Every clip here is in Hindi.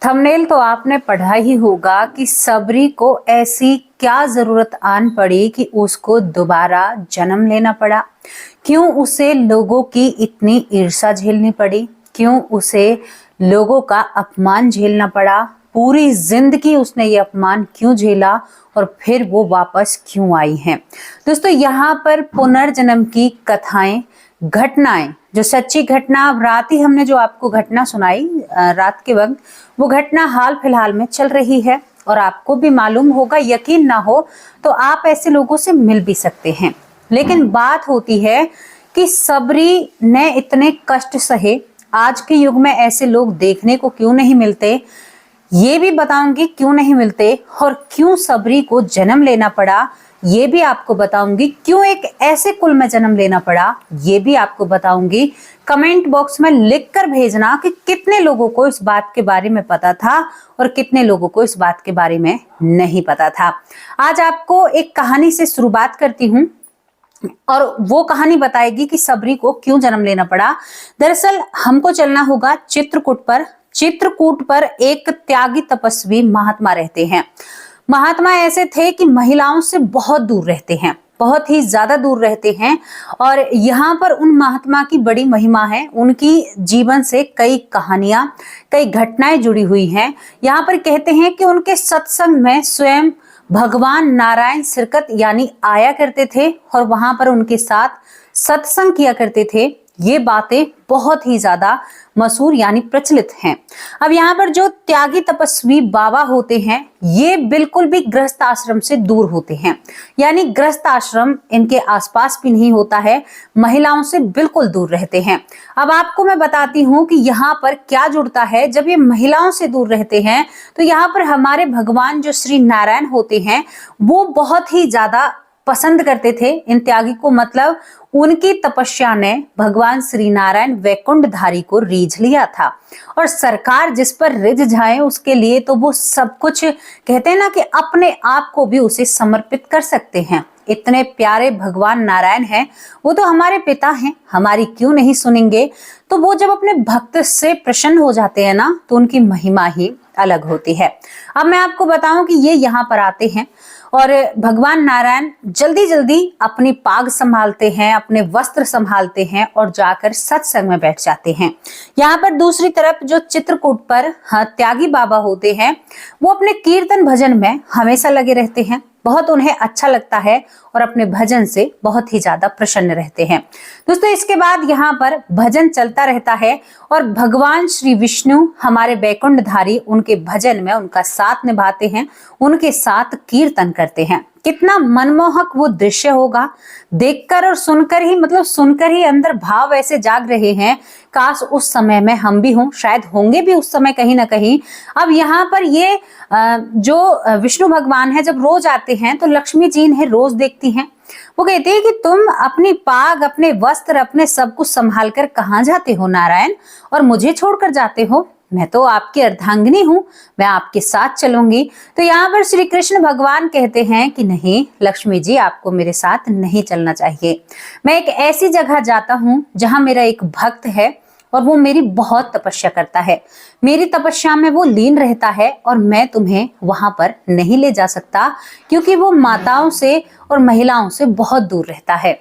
थंबनेल तो आपने पढ़ा ही होगा कि सबरी को ऐसी क्या जरूरत आन पड़ी कि उसको दोबारा जन्म लेना पड़ा। क्यों उसे लोगों की इतनी ईर्ष्या झेलनी पड़ी, क्यों उसे लोगों का अपमान झेलना पड़ा, पूरी जिंदगी उसने ये अपमान क्यों झेला और फिर वो वापस क्यों आई हैं। दोस्तों, यहाँ पर पुनर्जन्म की कथाएं, घटनाएं, जो सच्ची घटना, अब रात ही हमने जो आपको घटना सुनाई रात के वक्त, वो घटना हाल फिलहाल में चल रही है और आपको भी मालूम होगा। यकीन ना हो तो आप ऐसे लोगों से मिल भी सकते हैं। लेकिन बात होती है कि सबरी ने इतने कष्ट सहे, आज के युग में ऐसे लोग देखने को क्यों नहीं मिलते, ये भी बताऊंगी क्यों नहीं मिलते, और क्यों सबरी को जन्म लेना पड़ा ये भी आपको बताऊंगी, क्यों एक ऐसे कुल में जन्म लेना पड़ा ये भी आपको बताऊंगी। कमेंट बॉक्स में लिखकर भेजना कि कितने लोगों को इस बात के बारे में पता था और कितने लोगों को इस बात के बारे में नहीं पता था। आज आपको एक कहानी से शुरुआत करती हूँ और वो कहानी बताएगी कि सबरी को क्यों जन्म लेना पड़ा। दरअसल हमको चलना होगा चित्रकूट पर। चित्रकूट पर एक त्यागी तपस्वी महात्मा रहते हैं। महात्मा ऐसे थे कि महिलाओं से बहुत दूर रहते हैं, बहुत ही ज्यादा दूर रहते हैं। और यहाँ पर उन महात्मा की बड़ी महिमा है। उनकी जीवन से कई कहानियां, कई घटनाएं जुड़ी हुई हैं। यहाँ पर कहते हैं कि उनके सत्संग में स्वयं भगवान नारायण सिरकत यानी आया करते थे और वहां पर उनके साथ सत्संग किया करते थे। ये बातें बहुत ही ज्यादा मशहूर यानी प्रचलित हैं। अब यहाँ पर जो त्यागी तपस्वी बाबा होते हैं ये बिल्कुल भी गृहस्थ आश्रम से दूर होते हैं, यानी गृहस्थ आश्रम इनके आसपास भी नहीं होता है, महिलाओं से बिल्कुल दूर रहते हैं। अब आपको मैं बताती हूँ कि यहाँ पर क्या जुड़ता है। जब ये महिलाओं से दूर रहते हैं तो यहाँ पर हमारे भगवान जो श्री नारायण होते हैं वो बहुत ही ज्यादा पसंद करते थे इन त्यागी को। मतलब उनकी तपस्या ने भगवान श्री नारायण वैकुंठधारी को रीझ लिया था और सरकार जिस पर रिझ जाए उसके लिए तो वो सब कुछ, कहते हैं ना कि अपने आप को भी उसे समर्पित कर सकते हैं। इतने प्यारे भगवान नारायण हैं, वो तो हमारे पिता हैं, हमारी क्यों नहीं सुनेंगे। तो वो जब अपने भक्त से प्रसन्न हो जाते हैं ना तो उनकी महिमा ही अलग होती है। अब मैं आपको बताऊं कि ये यहाँ पर आते हैं और भगवान नारायण जल्दी जल्दी अपनी पाग संभालते हैं, अपने वस्त्र संभालते हैं और जाकर सत्संग में बैठ जाते हैं। यहाँ पर दूसरी तरफ जो चित्रकूट पर त्यागी बाबा होते हैं वो अपने कीर्तन भजन में हमेशा लगे रहते हैं। बहुत उन्हें अच्छा लगता है और अपने भजन से बहुत ही ज्यादा प्रसन्न रहते हैं। दोस्तों, इसके बाद यहाँ पर भजन चलता रहता है और भगवान श्री विष्णु हमारे वैकुंठधारी उनके भजन में उनका साथ निभाते हैं, उनके साथ कीर्तन करते हैं। कितना मनमोहक वो दृश्य होगा, देखकर और सुनकर ही, मतलब सुनकर ही अंदर भाव ऐसे जाग रहे हैं, काश उस समय में हम भी हों, शायद होंगे भी उस समय कहीं ना कहीं। अब यहाँ पर ये जो विष्णु भगवान है जब रोज आते हैं तो लक्ष्मी जी इन्हें रोज देखती हैं। वो कहती है कि तुम अपनी पाग, अपने वस्त्र, अपने सब कुछ संभाल कर कहाँ जाते हो नारायण, और मुझे छोड़कर जाते हो। मैं तो आपकी अर्धांगिनी हूँ, मैं आपके साथ चलूंगी। तो यहाँ पर श्री कृष्ण भगवान कहते हैं कि नहीं लक्ष्मी जी, आपको मेरे साथ नहीं चलना चाहिए। मैं एक ऐसी जगह जाता हूँ जहाँ मेरा एक भक्त है और वो मेरी बहुत तपस्या करता है, मेरी तपस्या में वो लीन रहता है और मैं तुम्हें वहां पर नहीं ले जा सकता क्योंकि वो माताओं से और महिलाओं से बहुत दूर रहता है,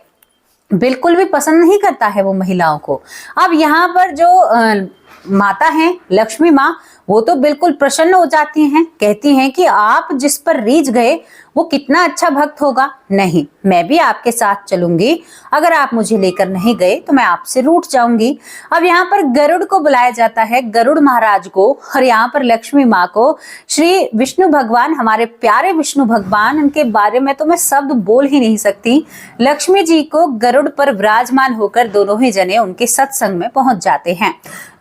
बिल्कुल भी पसंद नहीं करता है वो महिलाओं को। अब यहाँ पर जो माता हैं लक्ष्मी माँ, वो तो बिल्कुल प्रसन्न हो जाती हैं, कहती हैं कि आप जिस पर रीझ गए वो कितना अच्छा भक्त होगा। नहीं, मैं भी आपके साथ चलूंगी, अगर आप मुझे लेकर नहीं गए तो मैं आपसे रूठ जाऊंगी। अब यहाँ पर गरुड़ को बुलाया जाता है, गरुड़ महाराज को, और यहाँ पर लक्ष्मी माँ को। श्री विष्णु भगवान, हमारे प्यारे विष्णु भगवान, उनके बारे में तो मैं शब्द बोल ही नहीं सकती। लक्ष्मी जी को गरुड़ पर विराजमान होकर दोनों ही जने उनके सत्संग में पहुंच जाते हैं।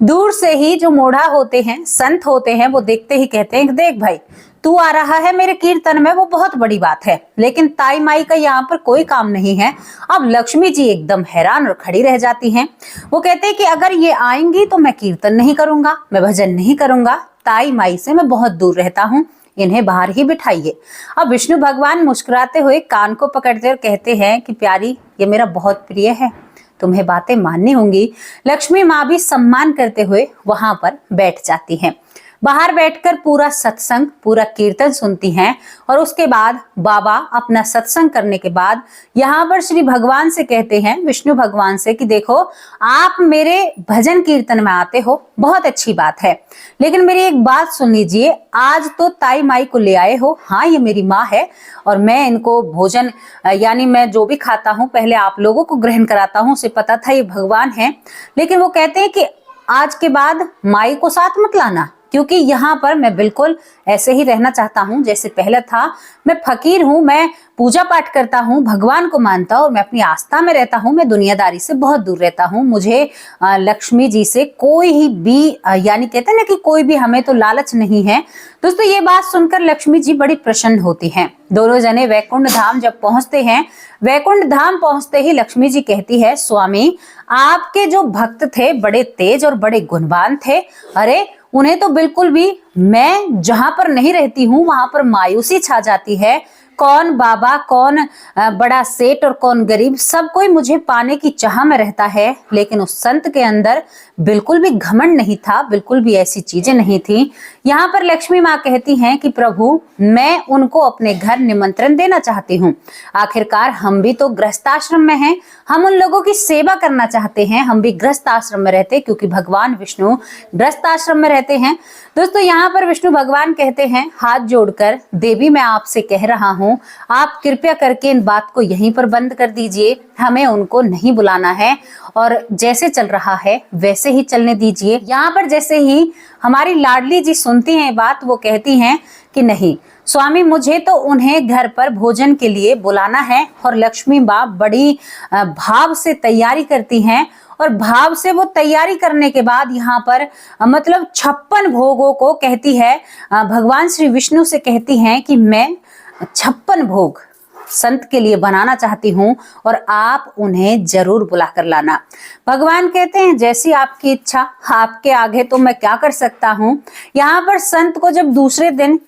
दूर से ही जो मोढ़ा होते हैं, संत होते हैं, वो देखते ही कहते हैं कि देख भाई, तू आ रहा है मेरे कीर्तन में, वो बहुत बड़ी बात है, लेकिन ताई माई का यहाँ पर कोई काम नहीं है। अब लक्ष्मी जी एकदम हैरान और खड़ी रह जाती हैं। वो कहते हैं कि अगर ये आएंगी तो मैं कीर्तन नहीं करूंगा, मैं भजन नहीं करूंगा, ताई माई से मैं बहुत दूर रहता हूँ, इन्हें बाहर ही बिठाइए। अब विष्णु भगवान मुस्कुराते हुए कान को पकड़ते और कहते हैं कि प्यारी, ये मेरा बहुत प्रिय है, तुम्हें बातें माननी होंगी। लक्ष्मी माँ भी सम्मान करते हुए वहां पर बैठ जाती हैं। बाहर बैठकर पूरा सत्संग, पूरा कीर्तन सुनती हैं और उसके बाद बाबा अपना सत्संग करने के बाद यहाँ पर श्री भगवान से कहते हैं, विष्णु भगवान से, कि देखो आप मेरे भजन कीर्तन में आते हो, बहुत अच्छी बात है, लेकिन मेरी एक बात सुन लीजिए, आज तो ताई माई को ले आए हो, हाँ ये मेरी माँ है और मैं इनको भोजन यानी मैं जो भी खाता हूँ पहले आप लोगों को ग्रहण कराता हूँ, उसे पता था ये भगवान है, लेकिन वो कहते हैं कि आज के बाद माई को साथ मत लाना, क्योंकि यहाँ पर मैं बिल्कुल ऐसे ही रहना चाहता हूँ जैसे पहले था। मैं फकीर हूँ, मैं पूजा पाठ करता हूँ, भगवान को मानता हूँ, मैं अपनी आस्था में रहता हूँ, मैं दुनियादारी से बहुत दूर रहता हूँ। मुझे लक्ष्मी जी से कोई भी यानी कहते हैं ना कि कोई भी हमें तो लालच नहीं है। दोस्तों ये बात सुनकर लक्ष्मी जी बड़ी प्रसन्न होती हैं। दोनों जने वैकुंठ धाम जब पहुंचते हैं, वैकुंठ धाम पहुंचते ही लक्ष्मी जी कहती है, स्वामी आपके जो भक्त थे बड़े तेज और बड़े गुणवान थे, अरे उन्हें तो बिल्कुल भी, मैं जहां पर नहीं रहती हूँ वहां पर मायूसी छा जाती है। कौन बाबा, कौन बड़ा सेठ और कौन गरीब, सब कोई मुझे पाने की चाह में रहता है, लेकिन उस संत के अंदर बिल्कुल भी घमंड नहीं था, बिल्कुल भी ऐसी चीजें नहीं थी। यहाँ पर लक्ष्मी माँ कहती हैं कि प्रभु मैं उनको अपने घर निमंत्रण देना चाहती हूँ, आखिरकार हम भी तो गृहस्थाश्रम में हैं, हम उन लोगों की सेवा करना चाहते हैं, हम भी गृहस्थ आश्रम में रहते क्योंकि भगवान विष्णु गृहस्थ आश्रम में रहते हैं। दोस्तों यहाँ पर विष्णु भगवान कहते हैं, हाथ जोड़कर देवी मैं आपसे कह रहा हूँ, आप कृपया करके इन बात को यहीं पर बंद कर दीजिए, हमें उनको नहीं बुलाना है और जैसे चल रहा है वैसे ही चलने दीजिए। यहाँ पर जैसे ही हमारी लाडली जी सुनती हैं बात, वो कहती हैं कि नहीं स्वामी, मुझे तो उन्हें घर पर भोजन के लिए बुलाना है। और लक्ष्मी माँ बड़ी भाव से तैयारी करती हैं और भाव से वो तैयारी करने के बाद यहाँ पर मतलब 56 भोगों को कहती है, भगवान श्री विष्णु से कहती हैं कि मैं 56 भोग संत के लिए बनाना चाहती हूँ और आप उन्हें जरूर बुला कर लाना। भगवान कहते हैं जैसी आपकी इच्छा, आपके आगे तो मैं क्या कर सकता हूँ। यहाँ पर संत को जब दूसरे दिन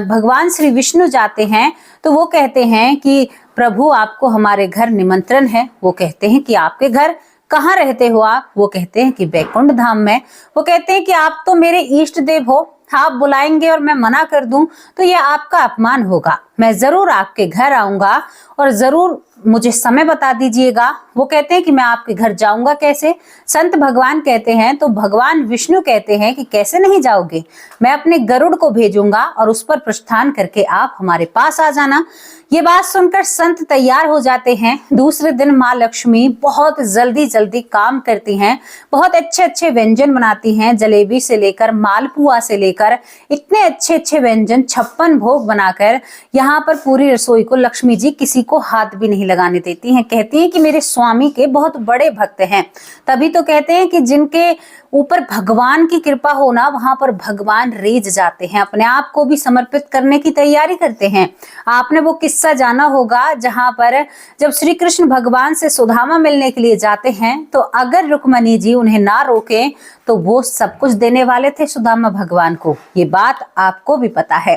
भगवान श्री विष्णु जाते हैं तो वो कहते हैं कि प्रभु आपको हमारे घर निमंत्रण है। वो कहते हैं कि आपके घर कहाँ रहते हो आप? वो कहते हैं कि वैकुंठ धाम में। वो कहते हैं कि आप तो मेरे इष्ट देव हो, आप बुलाएंगे और मैं मना कर दूं तो यह आपका अपमान होगा। मैं जरूर आपके घर आऊंगा और जरूर मुझे समय बता दीजिएगा। वो कहते हैं कि मैं आपके घर जाऊंगा कैसे? संत भगवान कहते हैं तो भगवान विष्णु कहते हैं कि कैसे नहीं जाओगे, मैं अपने गरुड़ को भेजूंगा और उस पर प्रस्थान करके आप हमारे पास आ जाना। ये बात सुनकर संत तैयार हो जाते हैं। दूसरे दिन माँ लक्ष्मी बहुत जल्दी जल्दी काम करती हैं, बहुत अच्छे अच्छे व्यंजन बनाती हैं, जलेबी से लेकर मालपुआ से लेकर इतने अच्छे अच्छे व्यंजन 56 भोग बनाकर यहाँ पर पूरी रसोई को लक्ष्मी जी किसी को हाथ भी नहीं लगाने देती हैं। कहती हैं कि मेरे स्वामी के बहुत बड़े भक्त हैं, तभी तो कहते हैं कि जिनके ऊपर भगवान की कृपा हो ना, वहां पर भगवान रीझ जाते हैं, अपने आप को भी समर्पित करने की तैयारी करते हैं। आपने वो किस्सा जाना होगा जहां पर जब श्री कृष्ण भगवान से सुदामा मिलने के लिए जाते हैं तो अगर रुक्मणी जी उन्हें ना रोके तो वो सब कुछ देने वाले थे सुदामा भगवान को। ये बात आपको भी पता है।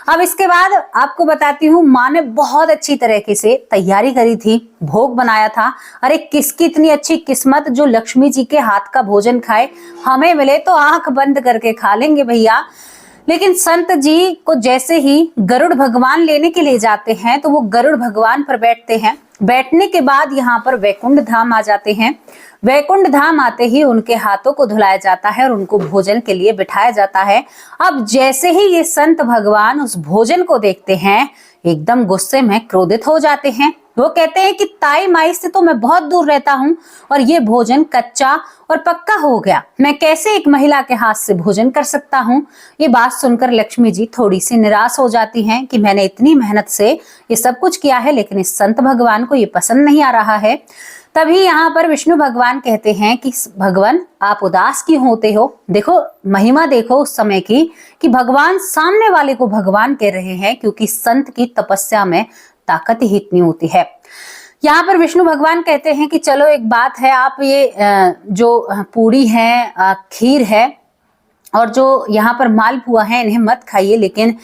अब इसके बाद आपको बताती हूँ, माँ ने बहुत अच्छी तरीके से तैयारी करी थी, भोग बनाया था। अरे किसकी इतनी अच्छी किस्मत जो लक्ष्मी जी के हाथ का भोजन खाए, हमें मिले तो आंख बंद करके खा लेंगे भैया। लेकिन संत जी को जैसे ही गरुड़ भगवान लेने के लिए जाते हैं तो वो गरुड़ भगवान पर बैठते हैं। बैठने के बाद यहाँ पर वैकुंठ धाम आ जाते हैं। वैकुंठ धाम आते ही उनके हाथों को धुलाया जाता है और उनको भोजन के लिए बिठाया जाता है। अब जैसे ही ये संत भगवान उस भोजन को देखते हैं एकदम गुस्से में क्रोधित हो जाते हैं। वो कहते हैं कि ताई माई से तो मैं बहुत दूर रहता हूँ और ये भोजन कच्चा और पक्का हो गया, मैं कैसे एक महिला के हाथ से भोजन कर सकता हूँ। ये बात सुनकर लक्ष्मी जी थोड़ी सी निराश हो जाती हैं कि मैंने इतनी मेहनत से ये सब कुछ किया है लेकिन इस संत भगवान को ये पसंद नहीं आ रहा है। तभी यहाँ पर विष्णु भगवान कहते हैं कि भगवान आप उदास क्यों होते हो? देखो महिमा देखो उस समय की कि भगवान सामने वाले को भगवान कह रहे हैं, क्योंकि संत की तपस्या में ताकत ही इतनी होती है। यहाँ पर विष्णु भगवान कहते हैं कि चलो एक बात है, आप ये जो पूड़ी है, खीर है और जो यहाँ पर मालपुआ है इन्हें मत खाइए, लेकिन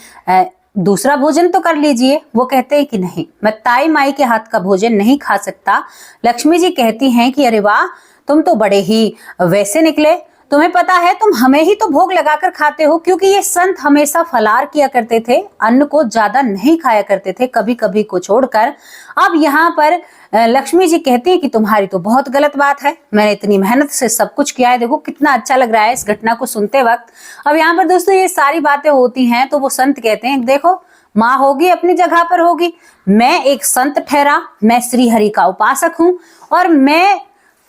दूसरा भोजन तो कर लीजिए। वो कहते हैं कि नहीं, मैं ताई माई के हाथ का भोजन नहीं खा सकता। लक्ष्मी जी कहती हैं कि अरे वाह, तुम तो बड़े ही वैसे निकले, तुम्हें पता है तुम हमें ही तो भोग लगाकर खाते हो, क्योंकि ये संत हमेशा फलाहार किया करते थे, अन्न को ज्यादा नहीं खाया करते थे, कभी कभी को छोड़कर। अब यहाँ पर लक्ष्मी जी कहती है कि तुम्हारी तो बहुत गलत बात है, मैंने इतनी मेहनत से सब कुछ किया है, देखो कितना अच्छा लग रहा है इस घटना को सुनते वक्त। अब यहाँ पर दोस्तों ये सारी बातें होती हैं तो वो संत कहते हैं देखो माँ होगी अपनी जगह पर होगी, मैं एक संत ठहरा, मैं श्री हरि का उपासक हूं और मैं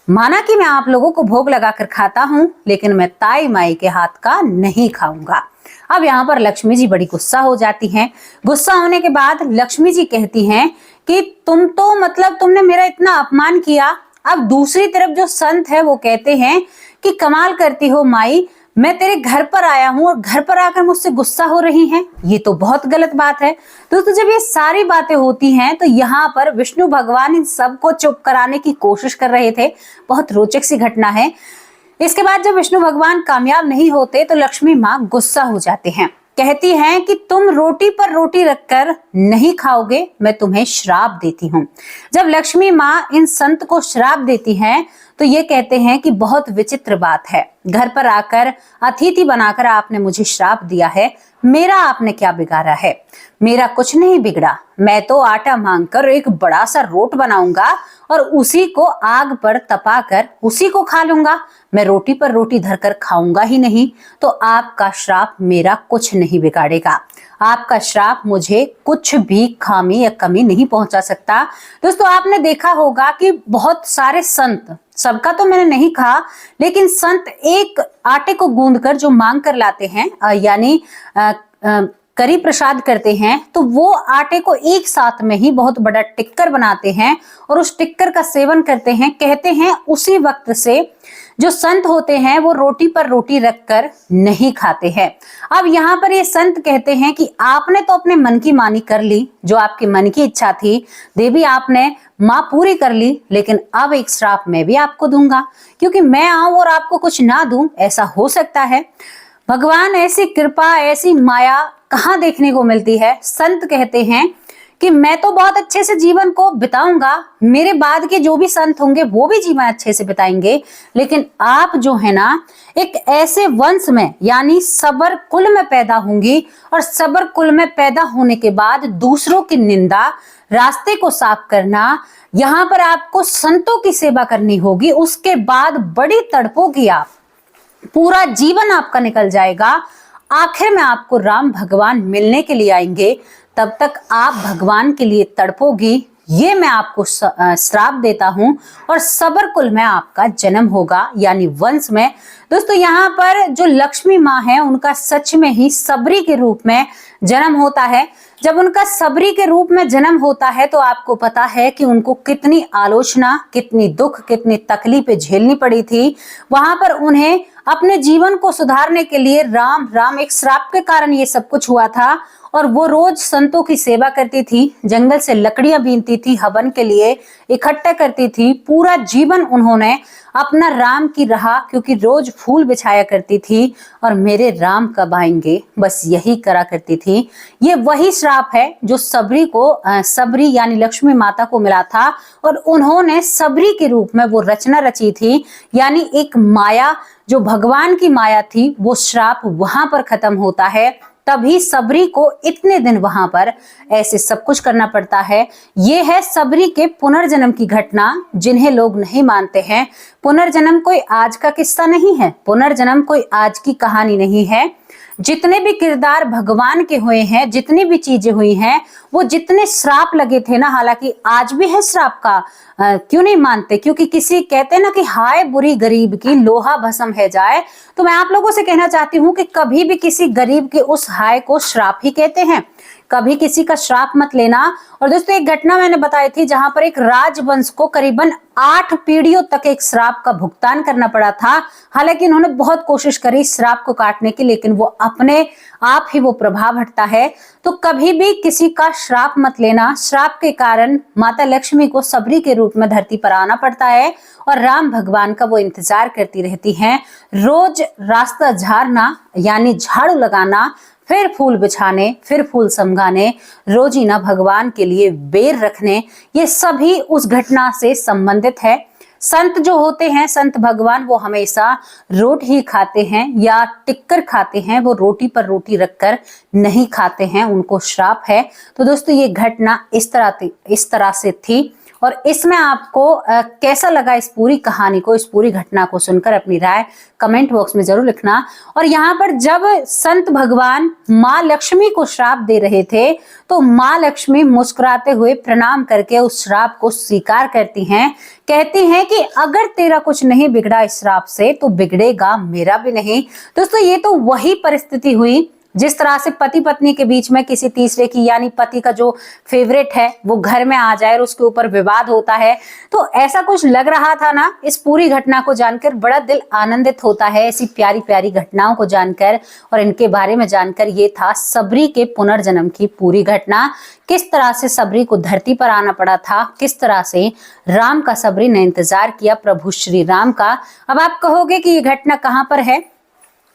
माना कि मैं आप लोगों को भोग लगाकर खाता हूं, लेकिन मैं ताई माई के हाथ का नहीं खाऊंगा। अब यहाँ पर लक्ष्मी जी बड़ी गुस्सा हो जाती हैं। गुस्सा होने के बाद लक्ष्मी जी कहती हैं कि तुम तो मतलब तुमने मेरा इतना अपमान किया। अब दूसरी तरफ जो संत है वो कहते हैं कि कमाल करती हो माई, मैं तेरे घर पर आया हूं और घर पर आकर मुझसे गुस्सा हो रही हैं, ये तो बहुत गलत बात है। दोस्तों जब ये सारी बातें होती हैं तो यहाँ पर विष्णु भगवान इन सबको चुप कराने की कोशिश कर रहे थे। बहुत रोचक सी घटना है। इसके बाद जब विष्णु भगवान कामयाब नहीं होते तो लक्ष्मी माँ गुस्सा हो जाते हैं, कहती हैं कि तुम रोटी पर रोटी रखकर नहीं खाओगे, मैं तुम्हें श्राप देती हूँ। जब लक्ष्मी माँ इन संत को श्राप देती हैं तो ये कहते हैं कि बहुत विचित्र बात है, घर पर आकर अतिथि बनाकर आपने मुझे श्राप दिया है, मेरा आपने क्या बिगाड़ा है? मेरा कुछ नहीं बिगड़ा, मैं तो आटा मांगकर एक बड़ा सा रोट बनाऊंगा और उसी को आग पर तपाकर उसी को खा लूंगा, मैं रोटी पर रोटी धरकर खाऊंगा ही नहीं, तो आपका श्राप मेरा कुछ नहीं बिगाड़ेगा, आपका श्राप मुझे कुछ भी खामी या कमी नहीं पहुंचा सकता। दोस्तों आपने देखा होगा कि बहुत सारे संत, सबका तो मैंने नहीं कहा, लेकिन संत एक आटे को गूंदकर जो मांग कर लाते हैं यानी करी प्रसाद करते हैं, तो वो आटे को एक साथ में ही बहुत बड़ा टिक्कर बनाते हैं और उस टिक्कर का सेवन करते हैं। कहते हैं उसी वक्त से जो संत होते हैं वो रोटी पर रोटी रखकर नहीं खाते हैं। अब यहाँ पर ये संत कहते हैं कि आपने तो अपने मन की मानी कर ली, जो आपके मन की इच्छा थी देवी आपने माँ पूरी कर ली, लेकिन अब एक श्राप मैं भी आपको दूंगा, क्योंकि मैं आऊं और आपको कुछ ना दूं, ऐसा हो सकता है? भगवान ऐसी कृपा ऐसी माया कहाँ देखने को मिलती है। संत कहते हैं कि मैं तो बहुत अच्छे से जीवन को बिताऊंगा, मेरे बाद के जो भी संत होंगे वो भी जीवन अच्छे से बिताएंगे, लेकिन आप जो है ना एक ऐसे वंश में यानी सबर कुल में पैदा होंगी और सबर कुल में पैदा होने के बाद दूसरों की निंदा, रास्ते को साफ करना, यहाँ पर आपको संतों की सेवा करनी होगी, उसके बाद बड़ी तड़पोगी आप, पूरा जीवन आपका निकल जाएगा, आखिर में आपको राम भगवान मिलने के लिए आएंगे, तब तक आप भगवान के लिए तड़पोगी, ये मैं आपको श्राप देता हूं और सबर कुल में आपका जन्म होगा यानी वंश में। दोस्तों यहाँ पर जो लक्ष्मी माँ है उनका सच में ही सबरी के रूप में जन्म होता है। जब उनका सबरी के रूप में जन्म होता है तो आपको पता है कि उनको कितनी आलोचना, कितनी दुख, कितनी तकलीफें झेलनी पड़ी थी। वहां पर उन्हें अपने जीवन को सुधारने के लिए राम एक श्राप के कारण ये सब कुछ हुआ था और वो रोज संतों की सेवा करती थी, जंगल से लकड़ियां बीनती थी, हवन के लिए इकट्ठा करती थी। पूरा जीवन उन्होंने अपना राम की रहा, क्योंकि रोज फूल बिछाया करती थी और मेरे राम कब आएंगे, बस यही करा करती थी। ये वही श्राप है जो सबरी को सबरी यानी लक्ष्मी माता को मिला था और उन्होंने सबरी के रूप में वो रचना रची थी, यानी एक माया जो भगवान की माया थी, वो श्राप वहां पर खत्म होता है। तभी सबरी को इतने दिन वहां पर ऐसे सब कुछ करना पड़ता है। ये है सबरी के पुनर्जन्म की घटना, जिन्हें लोग नहीं मानते हैं। पुनर्जन्म कोई आज का किस्सा नहीं है, पुनर्जन्म कोई आज की कहानी नहीं है। जितने भी किरदार भगवान के हुए हैं, जितनी भी चीजें हुई हैं, वो जितने श्राप लगे थे ना, हालांकि आज भी है श्राप का, क्यों नहीं मानते? क्योंकि किसी कहते हैं ना कि हाय बुरी गरीब की लोहा भस्म है जाए, तो मैं आप लोगों से कहना चाहती हूँ कि कभी भी किसी गरीब के उस हाय को श्राप ही कहते हैं, कभी किसी का श्राप मत लेना। और दोस्तों एक घटना मैंने बताई थी जहां पर एक राजवंश को करीबन 8 पीढ़ियों तक एक श्राप का भुगतान करना पड़ा था। हालांकि इन्होंने बहुत कोशिश करी श्राप को काटने की, लेकिन वो अपने आप ही वो प्रभाव हटता है। तो कभी भी किसी का श्राप मत लेना। श्राप के कारण माता लक्ष्मी को सबरी के रूप में धरती पर आना पड़ता है और राम भगवान का वो इंतजार करती रहती हैं। रोज रास्ता झाड़ना यानी झाड़ू लगाना, फिर फूल बिछाने, फिर फूल समगाने, रोजीना भगवान के लिए बेर रखने, ये सभी उस घटना से संबंधित है। संत जो होते हैं, संत भगवान, वो हमेशा रोटी ही खाते हैं या टिक्कर खाते हैं, वो रोटी पर रोटी रखकर नहीं खाते हैं, उनको श्राप है। तो दोस्तों ये घटना इस तरह से थी। और इसमें आपको कैसा लगा इस पूरी कहानी को, इस पूरी घटना को सुनकर अपनी राय कमेंट बॉक्स में जरूर लिखना। और यहाँ पर जब संत भगवान माँ लक्ष्मी को श्राप दे रहे थे तो माँ लक्ष्मी मुस्कुराते हुए प्रणाम करके उस श्राप को स्वीकार करती हैं, कहती हैं कि अगर तेरा कुछ नहीं बिगड़ा इस श्राप से तो बिगड़ेगा मेरा भी नहीं। दोस्तों ये तो वही परिस्थिति हुई जिस तरह से पति पत्नी के बीच में किसी तीसरे की, यानी पति का जो फेवरेट है वो घर में आ जाए और उसके ऊपर विवाद होता है। तो ऐसा कुछ लग रहा था ना। इस पूरी घटना को जानकर बड़ा दिल आनंदित होता है, ऐसी प्यारी प्यारी घटनाओं को जानकर और इनके बारे में जानकर। ये था सबरी के पुनर्जन्म की पूरी घटना, किस तरह से सबरी को धरती पर आना पड़ा था, किस तरह से राम का सबरी ने इंतजार किया, प्रभु श्री राम का। अब आप कहोगे कि ये घटना कहाँ पर है,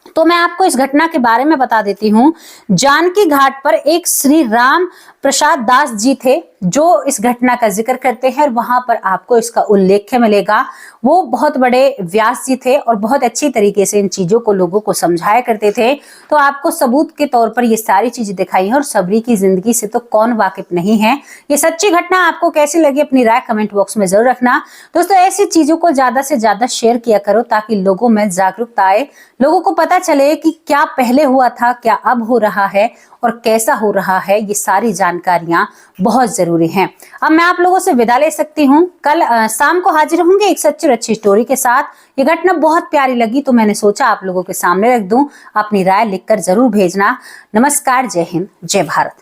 तो मैं आपको इस घटना के बारे में बता देती हूँ। जानकी घाट पर एक श्री राम प्रसाद दास जी थे जो इस घटना का जिक्र करते हैं और वहां पर आपको इसका उल्लेख मिलेगा। वो बहुत बड़े व्यास जी थे और बहुत अच्छी तरीके से इन चीजों को लोगों को समझाया करते थे। तो आपको सबूत के तौर पर ये सारी चीजें दिखाई हैं और सबरी की जिंदगी से तो कौन वाकिफ नहीं है। ये सच्ची घटना आपको कैसी लगी अपनी राय कमेंट बॉक्स में जरूर रखना। दोस्तों ऐसी चीजों को ज्यादा से ज्यादा शेयर किया करो ताकि लोगों में जागरूकता आए, लोगों को पता चले कि क्या पहले हुआ था, क्या अब हो रहा है और कैसा हो रहा है। ये सारी जानकारियां बहुत जरूरी हैं। अब मैं आप लोगों से विदा ले सकती हूँ। कल शाम को हाजिर होंगे एक सच्ची और अच्छी स्टोरी के साथ। ये घटना बहुत प्यारी लगी तो मैंने सोचा आप लोगों के सामने रख दूं। अपनी राय लिखकर जरूर भेजना। नमस्कार, जय हिंद, जय भारत।